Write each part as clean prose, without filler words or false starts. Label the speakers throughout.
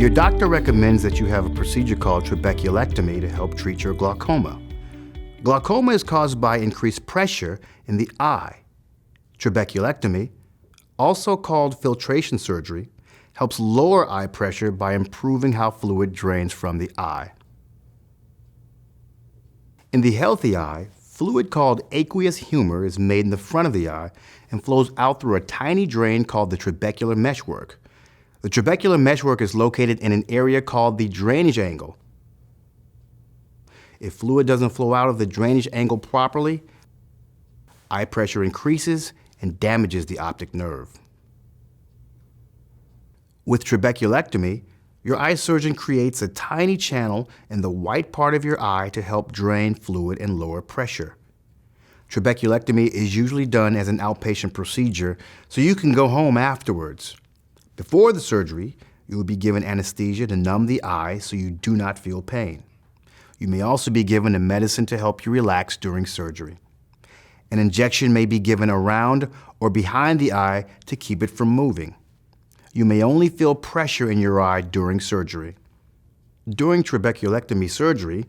Speaker 1: Your doctor recommends that you have a procedure called trabeculectomy to help treat your glaucoma. Glaucoma is caused by increased pressure in the eye. Trabeculectomy, also called filtration surgery, helps lower eye pressure by improving how fluid drains from the eye. In the healthy eye, fluid called aqueous humor is made in the front of the eye and flows out through a tiny drain called the trabecular meshwork. The trabecular meshwork is located in an area called the drainage angle. If fluid doesn't flow out of the drainage angle properly, eye pressure increases and damages the optic nerve. With trabeculectomy, your eye surgeon creates a tiny channel in the white part of your eye to help drain fluid and lower pressure. Trabeculectomy is usually done as an outpatient procedure, so you can go home afterwards. Before the surgery, you will be given anesthesia to numb the eye so you do not feel pain. You may also be given a medicine to help you relax during surgery. An injection may be given around or behind the eye to keep it from moving. You may only feel pressure in your eye during surgery. During trabeculectomy surgery,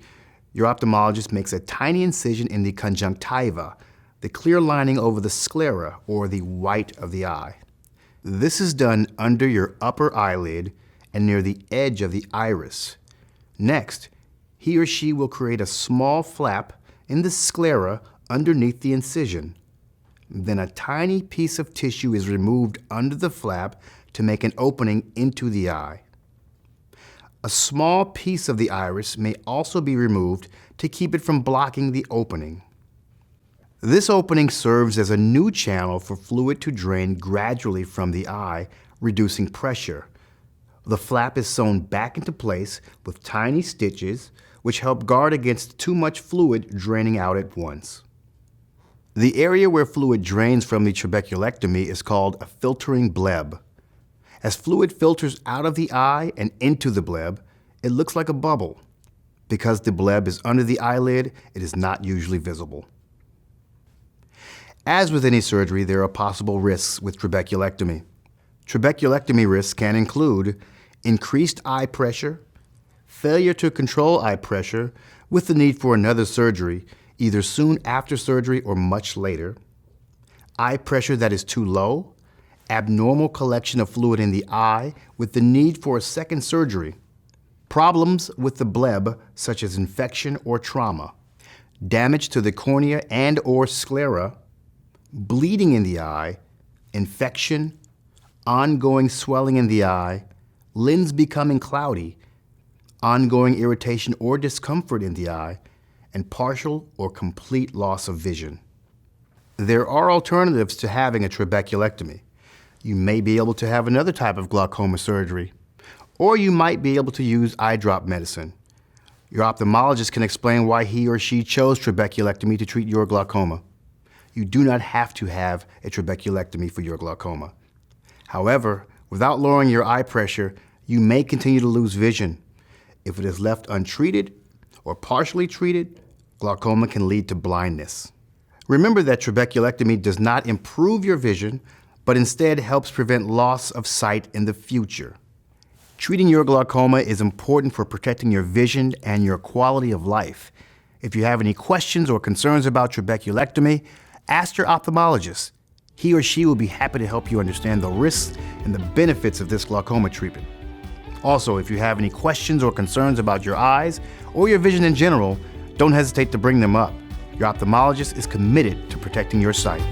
Speaker 1: your ophthalmologist makes a tiny incision in the conjunctiva, the clear lining over the sclera, or the white of the eye. This is done under your upper eyelid and near the edge of the iris. Next, he or she will create a small flap in the sclera underneath the incision. Then a tiny piece of tissue is removed under the flap to make an opening into the eye. A small piece of the iris may also be removed to keep it from blocking the opening. This opening serves as a new channel for fluid to drain gradually from the eye, reducing pressure. The flap is sewn back into place with tiny stitches, which help guard against too much fluid draining out at once. The area where fluid drains from the trabeculectomy is called a filtering bleb. As fluid filters out of the eye and into the bleb, it looks like a bubble. Because the bleb is under the eyelid, it is not usually visible. As with any surgery, there are possible risks with trabeculectomy. Trabeculectomy risks can include increased eye pressure, failure to control eye pressure with the need for another surgery, either soon after surgery or much later, eye pressure that is too low, abnormal collection of fluid in the eye with the need for a second surgery, problems with the bleb such as infection or trauma, damage to the cornea and or sclera, bleeding in the eye, infection, ongoing swelling in the eye, lens becoming cloudy, ongoing irritation or discomfort in the eye, and partial or complete loss of vision. There are alternatives to having a trabeculectomy. You may be able to have another type of glaucoma surgery, or you might be able to use eye drop medicine. Your ophthalmologist can explain why he or she chose trabeculectomy to treat your glaucoma. You do not have to have a trabeculectomy for your glaucoma. However, without lowering your eye pressure, you may continue to lose vision. If it is left untreated or partially treated, glaucoma can lead to blindness. Remember that trabeculectomy does not improve your vision, but instead helps prevent loss of sight in the future. Treating your glaucoma is important for protecting your vision and your quality of life. If you have any questions or concerns about trabeculectomy, ask your ophthalmologist. He or she will be happy to help you understand the risks and the benefits of this glaucoma treatment. Also, if you have any questions or concerns about your eyes or your vision in general, don't hesitate to bring them up. Your ophthalmologist is committed to protecting your sight.